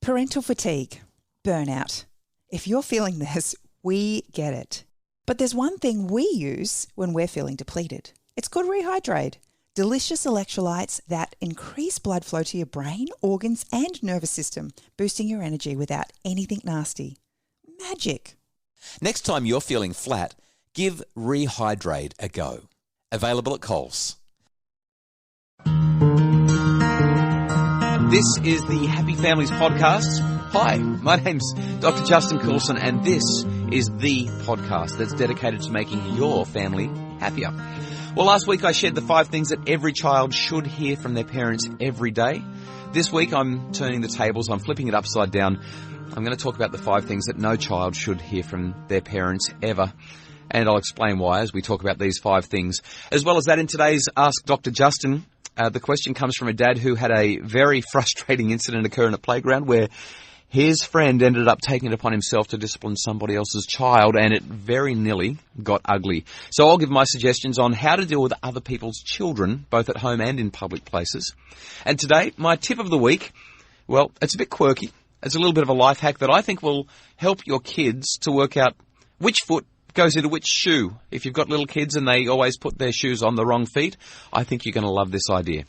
Parental fatigue, burnout. If you're feeling this, we get it. But there's one thing we use when we're feeling depleted. It's called Rehydrate. Delicious electrolytes that increase blood flow to your brain, organs, and nervous system, boosting your energy without anything nasty. Magic. Next time you're feeling flat, give Rehydrate a go. Available at Coles. This is the Happy Families Podcast. Hi, my name's Dr. Justin Coulson, and this is the podcast that's dedicated to making your family happier. Well, last week I shared the 5 things that every child should hear from their parents every day. This week I'm turning the tables, I'm flipping it upside down. I'm going to talk about the 5 things that no child should hear from their parents ever. And I'll explain why as we talk about these 5 things. As well as that, in today's Ask Dr. Justin, the question comes from a dad who had a very frustrating incident occur in a playground where his friend ended up taking it upon himself to discipline somebody else's child, and it very nearly got ugly. So I'll give my suggestions on how to deal with other people's children, both at home and in public places. And today, my tip of the week, well, it's a bit quirky. It's a little bit of a life hack that I think will help your kids to work out which foot goes into which shoe. If you've got little kids and they always put their shoes on the wrong feet, I think you're going to love this idea.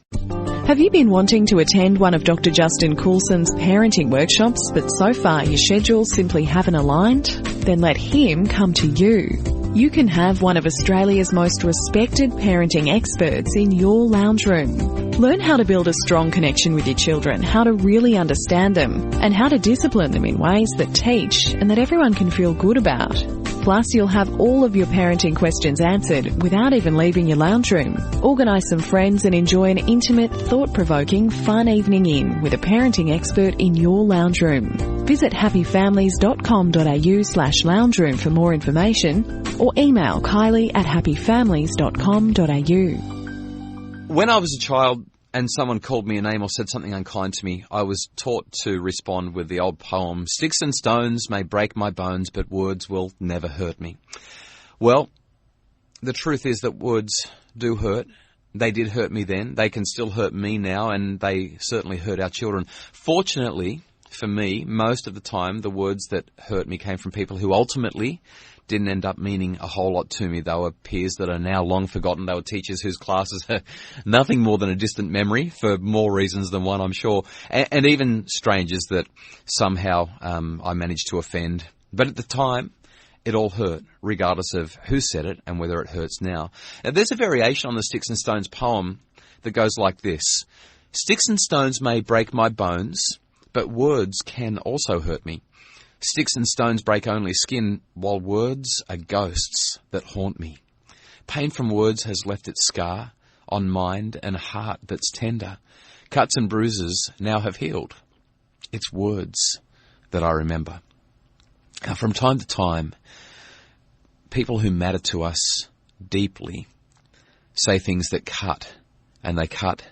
Have you been wanting to attend one of Dr. Justin Coulson's parenting workshops, but so far your schedules simply haven't aligned? Then let him come to you. You can have one of Australia's most respected parenting experts in your lounge room. Learn how to build a strong connection with your children, how to really understand them, and how to discipline them in ways that teach and that everyone can feel good about. Plus, you'll have all of your parenting questions answered without even leaving your lounge room. Organise some friends and enjoy an intimate, thought-provoking, fun evening in with a parenting expert in your lounge room. Visit happyfamilies.com.au/lounge room for more information, or email kylie@happyfamilies.com.au. When I was a child and someone called me a name or said something unkind to me, I was taught to respond with the old poem, "Sticks and stones may break my bones, but words will never hurt me." Well, the truth is that words do hurt. They did hurt me then. They can still hurt me now, and they certainly hurt our children. Fortunately, for me, most of the time, the words that hurt me came from people who ultimately didn't end up meaning a whole lot to me. They were peers that are now long forgotten. They were teachers whose classes are nothing more than a distant memory for more reasons than one, I'm sure. And even strangers that somehow I managed to offend. But at the time, it all hurt, regardless of who said it and whether it hurts now. Now, there's a variation on the Sticks and Stones poem that goes like this. "Sticks and stones may break my bones, but words can also hurt me. Sticks and stones break only skin, while words are ghosts that haunt me. Pain from words has left its scar on mind and heart that's tender. Cuts and bruises now have healed. It's words that I remember." Now, from time to time, people who matter to us deeply say things that cut, and they cut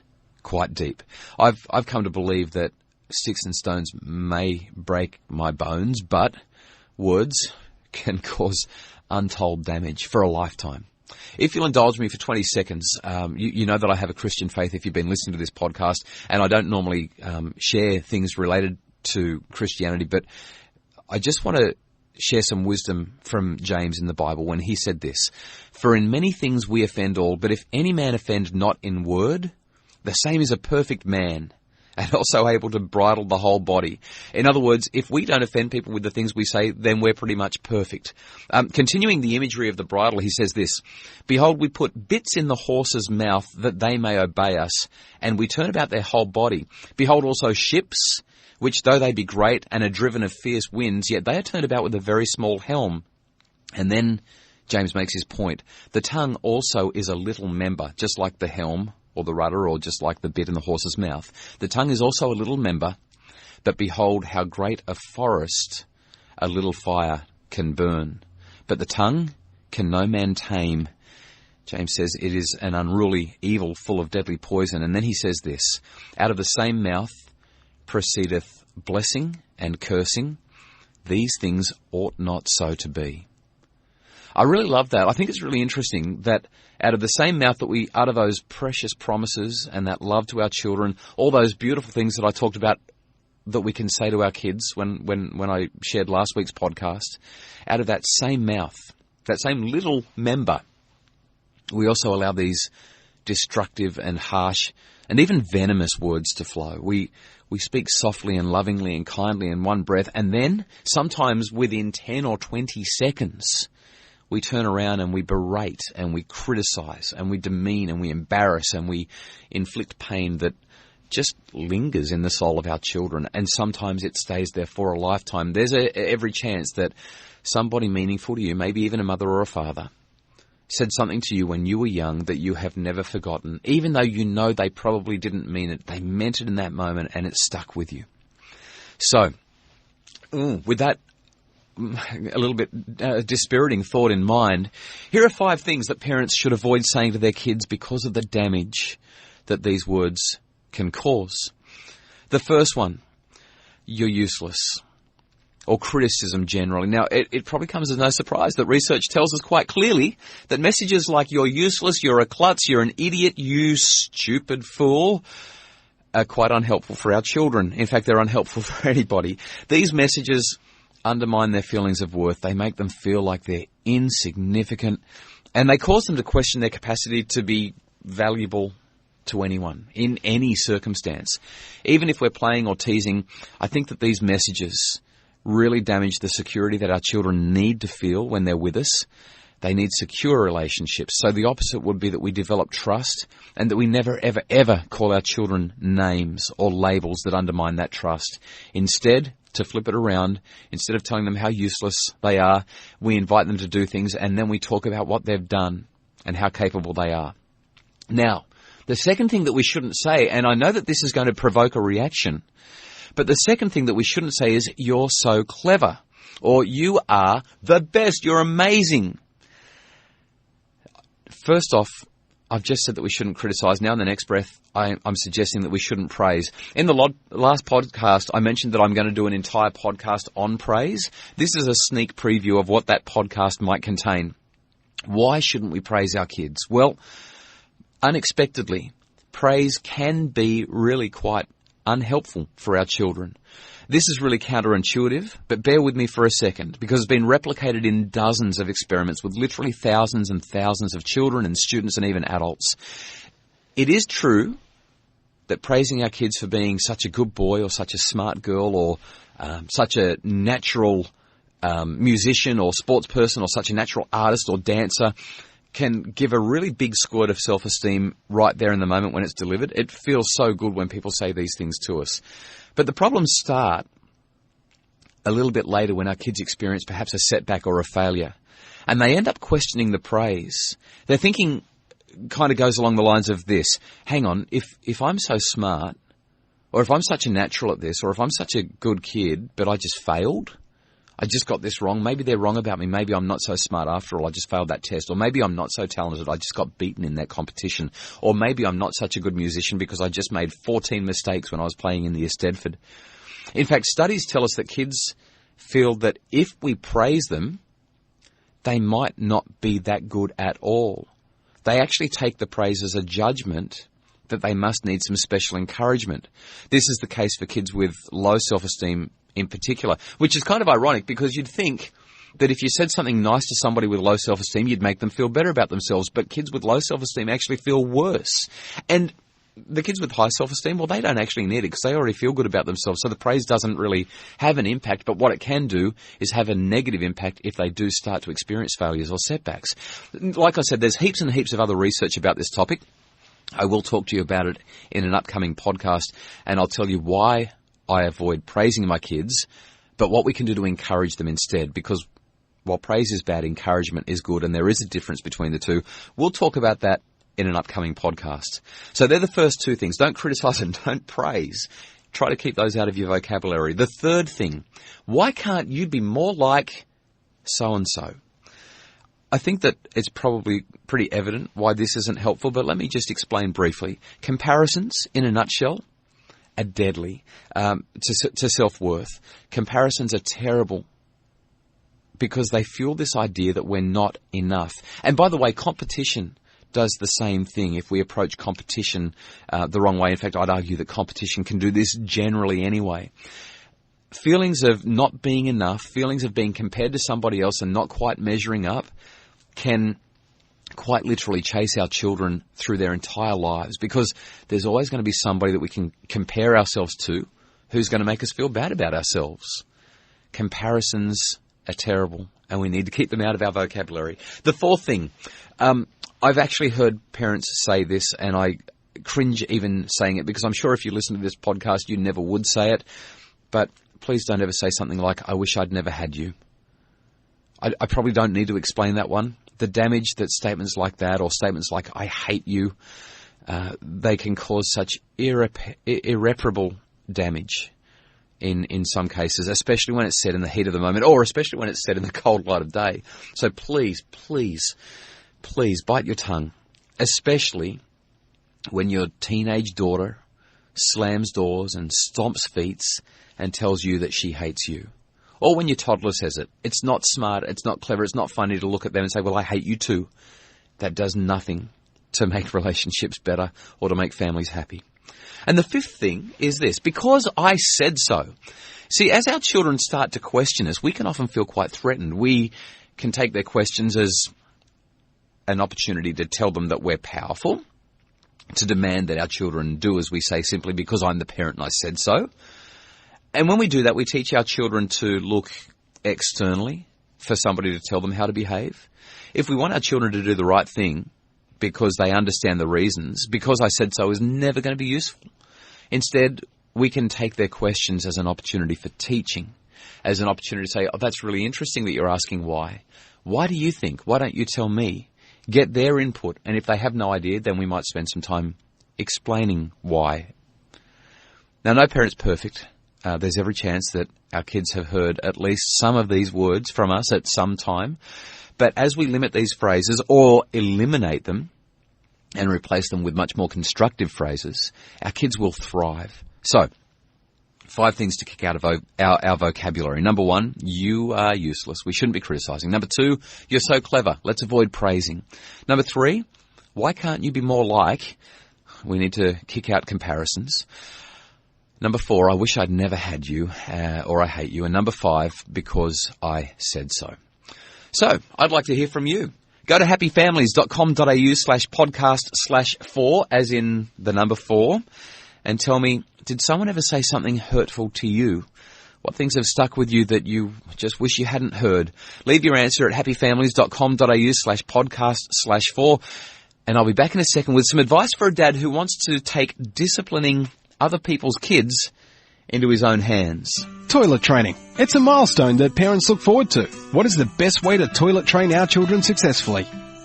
quite deep. I've come to believe that sticks and stones may break my bones, but words can cause untold damage for a lifetime. If you'll indulge me for 20 seconds, you know that I have a Christian faith if you've been listening to this podcast, and I don't normally share things related to Christianity, but I just want to share some wisdom from James in the Bible when he said this. "For in many things we offend all, but if any man offend not in word, the same is a perfect man, and also able to bridle the whole body." In other words, if we don't offend people with the things we say, then we're pretty much perfect. Continuing the imagery of the bridle, he says this, "Behold, we put bits in the horse's mouth that they may obey us, and we turn about their whole body. Behold also ships, which though they be great and are driven of fierce winds, yet they are turned about with a very small helm." And then James makes his point. "The tongue also is a little member, just like the helm, or the rudder, or just like the bit in the horse's mouth. The tongue is also a little member, but behold how great a forest a little fire can burn. But the tongue can no man tame." James says it is an unruly evil full of deadly poison. And then he says this, "Out of the same mouth proceedeth blessing and cursing. These things ought not so to be." I really love that. I think it's really interesting that out of the same mouth that we utter those precious promises and that love to our children, all those beautiful things that I talked about that we can say to our kids when I shared last week's podcast, out of that same mouth, that same little member, we also allow these destructive and harsh and even venomous words to flow. We speak softly and lovingly and kindly in one breath, and then sometimes within 10 or 20 seconds, we turn around and we berate and we criticize and we demean and we embarrass and we inflict pain that just lingers in the soul of our children, and sometimes it stays there for a lifetime. There's every chance that somebody meaningful to you, maybe even a mother or a father, said something to you when you were young that you have never forgotten, even though you know they probably didn't mean it. They meant it in that moment and it stuck with you. So, with that a little bit dispiriting thought in mind, here are 5 things that parents should avoid saying to their kids because of the damage that these words can cause. The first one, you're useless. Or criticism generally. Now, it probably comes as no surprise that research tells us quite clearly that messages like you're useless, you're a klutz, you're an idiot, you stupid fool, are quite unhelpful for our children. In fact, they're unhelpful for anybody. These messages undermine their feelings of worth. They make them feel like they're insignificant, and they cause them to question their capacity to be valuable to anyone, in any circumstance. Even if we're playing or teasing, I think that these messages really damage the security that our children need to feel when they're with us. They need secure relationships. So the opposite would be that we develop trust and that we never, ever, ever call our children names or labels that undermine that trust. Instead, to flip it around, instead of telling them how useless they are, we invite them to do things and then we talk about what they've done and how capable they are. Now, the second thing that we shouldn't say, and I know that this is going to provoke a reaction, but the second thing that we shouldn't say is, you're so clever, or you are the best, you're amazing. First off, I've just said that we shouldn't criticize. Now in the next breath, I'm suggesting that we shouldn't praise. In the last podcast, I mentioned that I'm going to do an entire podcast on praise. This is a sneak preview of what that podcast might contain. Why shouldn't we praise our kids? Well, unexpectedly, praise can be really quite unhelpful for our children. This is really counterintuitive, but bear with me for a second, because it's been replicated in dozens of experiments with literally thousands and thousands of children and students and even adults. It is true that praising our kids for being such a good boy or such a smart girl or such a natural musician or sports person or such a natural artist or dancer can give a really big squirt of self-esteem right there in the moment when it's delivered. It feels so good when people say these things to us. But the problems start a little bit later when our kids experience perhaps a setback or a failure. And they end up questioning the praise. Their thinking kind of goes along the lines of this: hang on, if I'm so smart, or if I'm such a natural at this, or if I'm such a good kid, but I just failed, I just got this wrong. Maybe they're wrong about me. Maybe I'm not so smart after all. I just failed that test. Or maybe I'm not so talented. I just got beaten in that competition. Or maybe I'm not such a good musician because I just made 14 mistakes when I was playing in the Eisteddfod. In fact, studies tell us that kids feel that if we praise them, they might not be that good at all. They actually take the praise as a judgment that they must need some special encouragement. This is the case for kids with low self-esteem in particular, which is kind of ironic because you'd think that if you said something nice to somebody with low self-esteem, you'd make them feel better about themselves. But kids with low self-esteem actually feel worse. And the kids with high self-esteem, well, they don't actually need it because they already feel good about themselves. So the praise doesn't really have an impact. But what it can do is have a negative impact if they do start to experience failures or setbacks. Like I said, there's heaps and heaps of other research about this topic. I will talk to you about it in an upcoming podcast, and I'll tell you why I avoid praising my kids, but what we can do to encourage them instead, because while praise is bad, encouragement is good, and there is a difference between the two. We'll talk about that in an upcoming podcast. So they're the first two things. Don't criticize and don't praise. Try to keep those out of your vocabulary. The third thing, why can't you be more like so-and-so? I think that it's probably pretty evident why this isn't helpful, but let me just explain briefly. Comparisons, in a nutshell, are deadly to self-worth. Comparisons are terrible because they fuel this idea that we're not enough. And by the way, competition does the same thing if we approach competition the wrong way. In fact, I'd argue that competition can do this generally anyway. Feelings of not being enough, feelings of being compared to somebody else and not quite measuring up can quite literally chase our children through their entire lives, because there's always going to be somebody that we can compare ourselves to who's going to make us feel bad about ourselves. Comparisons are terrible, and we need to keep them out of our vocabulary. The fourth thing, I've actually heard parents say this, and I cringe even saying it, because I'm sure if you listen to this podcast, you never would say it, but please don't ever say something like, I wish I'd never had you. I probably don't need to explain that one. The damage that statements like that, or statements like, I hate you, they can cause such irreparable damage in some cases, especially when it's said in the heat of the moment, or especially when it's said in the cold light of day. So please, please, please bite your tongue, especially when your teenage daughter slams doors and stomps feet and tells you that she hates you. Or when your toddler says it. It's not smart, it's not clever, it's not funny to look at them and say, well, I hate you too. That does nothing to make relationships better or to make families happy. And the fifth thing is this, because I said so. See, as our children start to question us, we can often feel quite threatened. We can take their questions as an opportunity to tell them that we're powerful, to demand that our children do as we say simply because I'm the parent and I said so. And when we do that, we teach our children to look externally for somebody to tell them how to behave. If we want our children to do the right thing because they understand the reasons, because I said so is never going to be useful. Instead, we can take their questions as an opportunity for teaching, as an opportunity to say, oh, that's really interesting that you're asking why. Why do you think? Why don't you tell me? Get their input. And if they have no idea, then we might spend some time explaining why. Now, no parent's perfect. There's every chance that our kids have heard at least some of these words from us at some time. But as we limit these phrases or eliminate them and replace them with much more constructive phrases, our kids will thrive. So, 5 things to kick out of our vocabulary. Number 1, you are useless. We shouldn't be criticising. Number 2, you're so clever. Let's avoid praising. Number 3, why can't you be more like? We need to kick out comparisons. Number 4, I wish I'd never had you, or I hate you. And number 5, because I said so. So, I'd like to hear from you. Go to happyfamilies.com.au/podcast/4, as in the number 4, and tell me, did someone ever say something hurtful to you? What things have stuck with you that you just wish you hadn't heard? Leave your answer at happyfamilies.com.au/podcast/4, and I'll be back in a second with some advice for a dad who wants to take disciplining other people's kids into his own hands. Toilet training. It's a milestone that parents look forward to. What is the best way to toilet train our children successfully?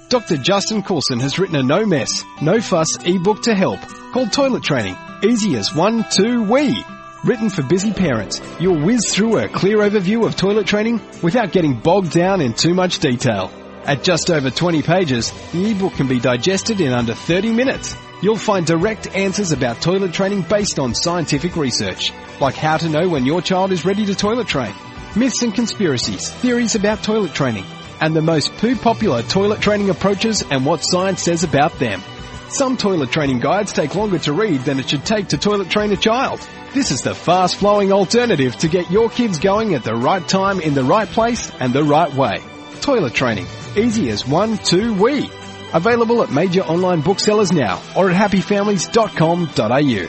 Dr. Justin Coulson has written a no-mess, no-fuss ebook to help called Toilet Training. Easy as 1, 2, wee. Written for busy parents, you'll whiz through a clear overview of toilet training without getting bogged down in too much detail. At just over 20 pages, the ebook can be digested in under 30 minutes. You'll find direct answers about toilet training based on scientific research, like how to know when your child is ready to toilet train, myths and conspiracies, theories about toilet training, and the most popular toilet training approaches and what science says about them. Some toilet training guides take longer to read than it should take to toilet train a child. This is the fast-flowing alternative to get your kids going at the right time in the right place and the right way. Toilet training. Easy as 1, 2, wee. Available at major online booksellers now or at happyfamilies.com.au.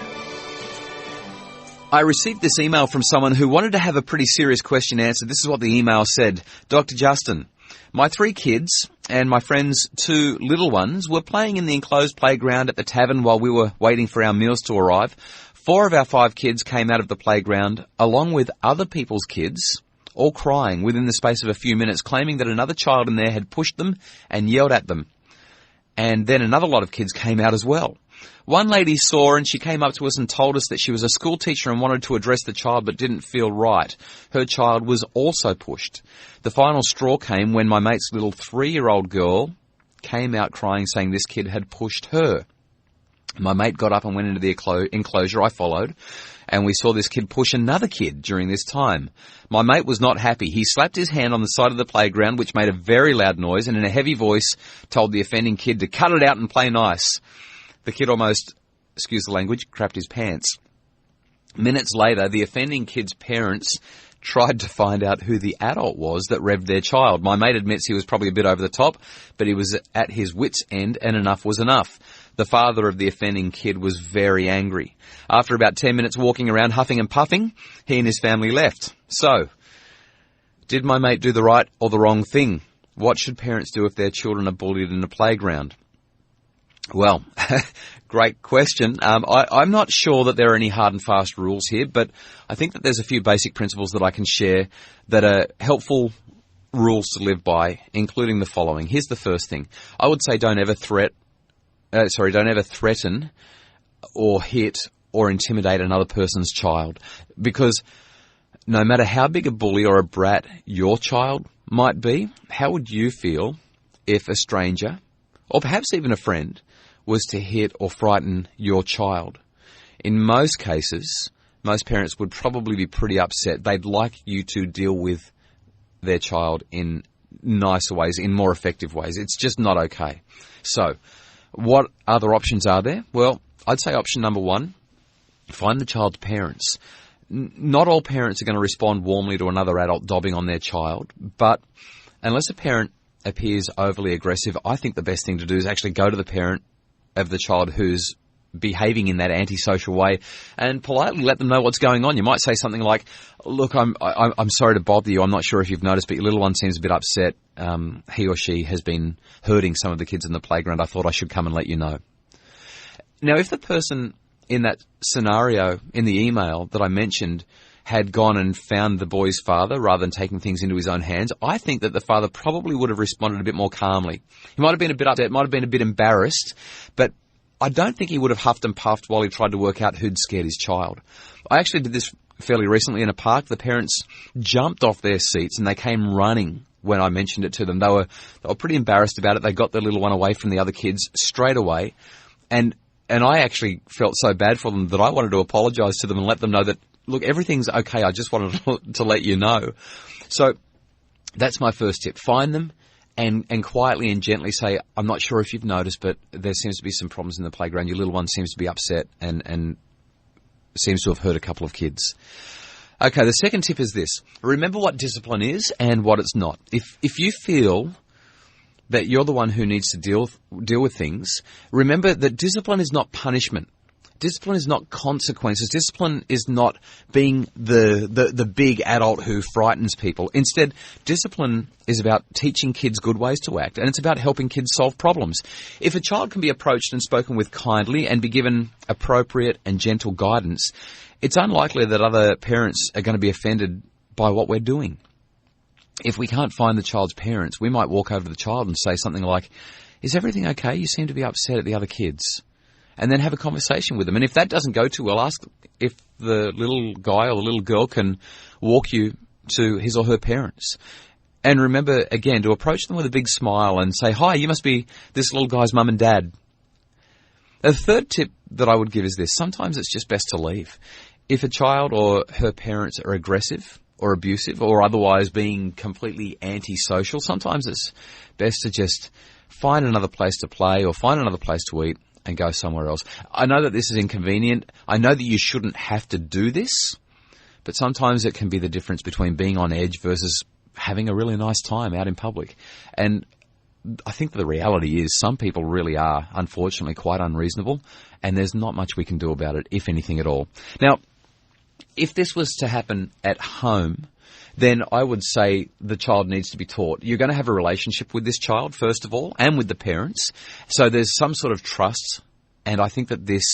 I received this email from someone who wanted to have a pretty serious question answered. This is what the email said. Dr. Justin, my 3 kids and my friend's 2 little ones were playing in the enclosed playground at the tavern while we were waiting for our meals to arrive. 4 of our 5 kids came out of the playground along with other people's kids, all crying within the space of a few minutes, claiming that another child in there had pushed them and yelled at them. And then another lot of kids came out as well. One lady saw and she came up to us and told us that she was a school teacher and wanted to address the child but didn't feel right. Her child was also pushed. The final straw came when my mate's little 3-year-old girl came out crying saying this kid had pushed her. My mate got up and went into the enclosure. I followed, and we saw this kid push another kid during this time. My mate was not happy. He slapped his hand on the side of the playground, which made a very loud noise, and in a heavy voice told the offending kid to cut it out and play nice. The kid almost, excuse the language, crapped his pants. Minutes later, the offending kid's parents tried to find out who the adult was that revved their child. My mate admits he was probably a bit over the top, but he was at his wit's end, and enough was enough. The father of the offending kid was very angry. After about 10 minutes walking around huffing and puffing, he and his family left. So, did my mate do the right or the wrong thing? What should parents do if their children are bullied in a playground? Well, great question. I'm not sure that there are any hard and fast rules here, but I think that there's a few basic principles that I can share that are helpful rules to live by, including the following. Here's the first thing. I would say don't ever threaten or hit or intimidate another person's child, because no matter how big a bully or a brat your child might be, how would you feel if a stranger, or perhaps even a friend, was to hit or frighten your child? In most cases, most parents would probably be pretty upset. They'd like you to deal with their child in nicer ways, in more effective ways. It's just not okay. So, what other options are there? Well, I'd say option number one, find the child's parents. Not all parents are going to respond warmly to another adult dobbing on their child, but unless a parent appears overly aggressive, I think the best thing to do is actually go to the parent of the child who's behaving in that antisocial way and politely let them know what's going on. You might say something like, look, I'm sorry to bother you. I'm not sure if you've noticed, but your little one seems a bit upset. He or she has been hurting some of the kids in the playground. I thought I should come and let you know. Now, if the person in that scenario in the email that I mentioned had gone and found the boy's father rather than taking things into his own hands, I think that the father probably would have responded a bit more calmly. He might have been a bit upset, might have been a bit embarrassed, but I don't think he would have huffed and puffed while he tried to work out who'd scared his child. I actually did this fairly recently in a park. The parents jumped off their seats and they came running when I mentioned it to them. They were pretty embarrassed about it. They got their little one away from the other kids straight away. And I actually felt so bad for them that I wanted to apologise to them and let them know that, look, everything's okay. I just wanted to let you know. So that's my first tip. Find them and quietly and gently say, I'm not sure if you've noticed, but there seems to be some problems in the playground. Your little one seems to be upset and seems to have hurt a couple of kids. Okay, the second tip is this. Remember what discipline is and what it's not. If you feel that you're the one who needs to deal with things, remember that discipline is not punishment. Discipline is not consequences. Discipline is not being the big adult who frightens people. Instead, discipline is about teaching kids good ways to act, and it's about helping kids solve problems. If a child can be approached and spoken with kindly and be given appropriate and gentle guidance, it's unlikely that other parents are going to be offended by what we're doing. If we can't find the child's parents, we might walk over to the child and say something like, "Is everything okay? You seem to be upset at the other kids." And then have a conversation with them. And if that doesn't go too well, ask if the little guy or the little girl can walk you to his or her parents. And remember, again, to approach them with a big smile and say, "Hi, you must be this little guy's mum and dad." A third tip that I would give is this. Sometimes it's just best to leave. If a child or her parents are aggressive or abusive or otherwise being completely antisocial, sometimes it's best to just find another place to play or find another place to eat and go somewhere else. I know that this is inconvenient. I know that you shouldn't have to do this, but sometimes it can be the difference between being on edge versus having a really nice time out in public. And I think the reality is some people really are, unfortunately, quite unreasonable, and there's not much we can do about it, if anything at all. Now, if this was to happen at home, then I would say the child needs to be taught. You're going to have a relationship with this child, first of all, and with the parents. So there's some sort of trust, and I think that this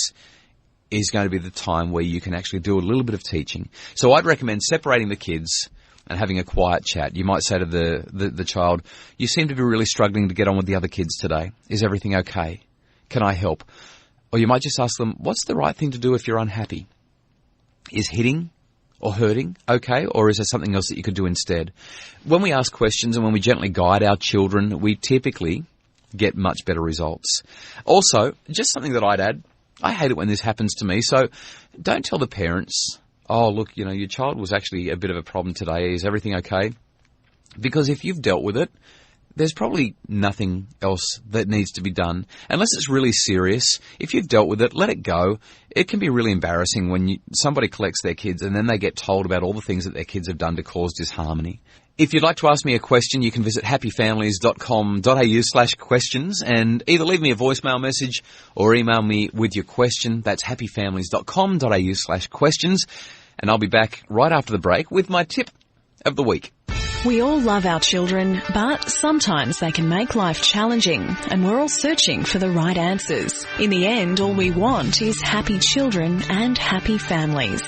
is going to be the time where you can actually do a little bit of teaching. So I'd recommend separating the kids and having a quiet chat. You might say to the child, "You seem to be really struggling to get on with the other kids today. Is everything okay? Can I help?" Or you might just ask them, "What's the right thing to do if you're unhappy? Is hitting or hurting okay, or is there something else that you could do instead?" When we ask questions and when we gently guide our children, we typically get much better results. Also, just something that I'd add, I hate it when this happens to me. So don't tell the parents, oh, look, your child was actually a bit of a problem today. Is everything okay? Because if you've dealt with it, there's probably nothing else that needs to be done. Unless it's really serious, if you've dealt with it, let it go. It can be really embarrassing when somebody collects their kids and then they get told about all the things that their kids have done to cause disharmony. If you'd like to ask me a question, you can visit happyfamilies.com.au/questions and either leave me a voicemail message or email me with your question. That's happyfamilies.com.au/questions. And I'll be back right after the break with my tip of the week. We all love our children, but sometimes they can make life challenging, and we're all searching for the right answers. In the end, all we want is happy children and happy families.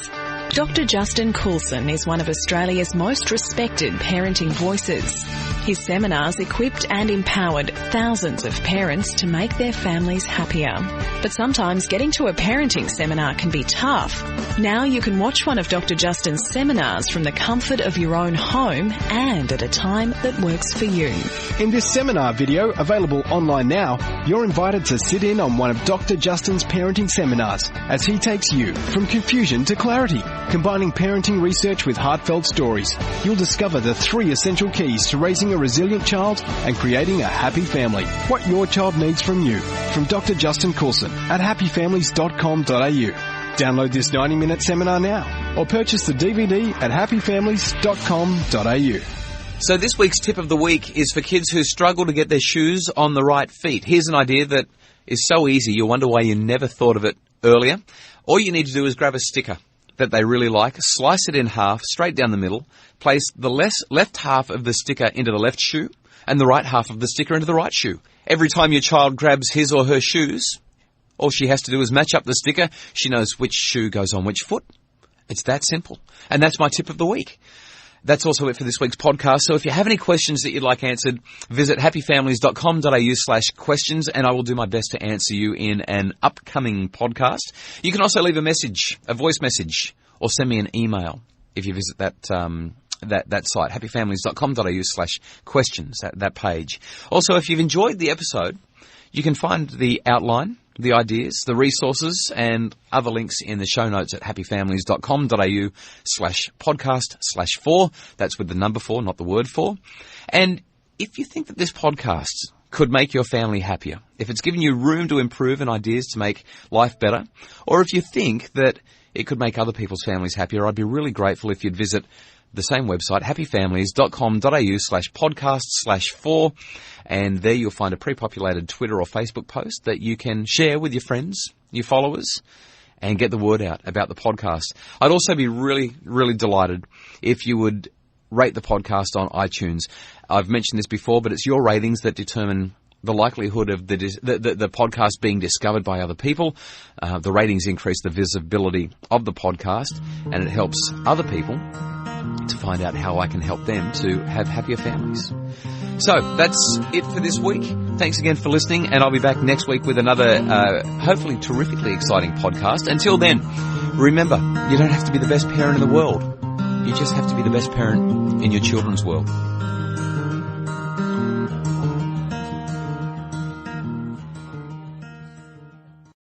Dr. Justin Coulson is one of Australia's most respected parenting voices. His seminars equipped and empowered thousands of parents to make their families happier. But sometimes getting to a parenting seminar can be tough. Now you can watch one of Dr. Justin's seminars from the comfort of your own home and at a time that works for you. In this seminar video, available online now, you're invited to sit in on one of Dr. Justin's parenting seminars as he takes you from confusion to clarity, combining parenting research with heartfelt stories. You'll discover the 3 essential keys to raising a resilient child and creating a happy family. What your child needs from you. From Dr. Justin Coulson at happyfamilies.com.au. Download this 90-minute seminar now or purchase the DVD at happyfamilies.com.au. So this week's tip of the week is for kids who struggle to get their shoes on the right feet. Here's an idea that is so easy you wonder why you never thought of it earlier. All you need to do is grab a sticker that they really like, slice it in half, straight down the middle, place the left half of the sticker into the left shoe and the right half of the sticker into the right shoe. Every time your child grabs his or her shoes, all she has to do is match up the sticker. She knows which shoe goes on which foot. It's that simple. And that's my tip of the week. That's also it for this week's podcast. So if you have any questions that you'd like answered, visit happyfamilies.com.au/questions and I will do my best to answer you in an upcoming podcast. You can also leave a message, a voice message, or send me an email if you visit that site, happyfamilies.com.au/questions, that page. Also, if you've enjoyed the episode, you can find the outline, the ideas, the resources and other links in the show notes at happyfamilies.com.au/podcast/4. That's with the number 4, not the word 4. And if you think that this podcast could make your family happier, if it's given you room to improve and ideas to make life better, or if you think that it could make other people's families happier, I'd be really grateful if you'd visit the same website, happyfamilies.com.au/podcast/4, and there you'll find a pre-populated Twitter or Facebook post that you can share with your friends, your followers, and get the word out about the podcast. I'd also be really, really delighted if you would rate the podcast on iTunes. I've mentioned this before, but it's your ratings that determine the likelihood of the podcast being discovered by other people. The ratings increase the visibility of the podcast, and it helps other people to find out how I can help them to have happier families. So that's it for this week. Thanks again for listening, and I'll be back next week with another, hopefully terrifically exciting podcast. Until then, remember, you don't have to be the best parent in the world. You just have to be the best parent in your children's world.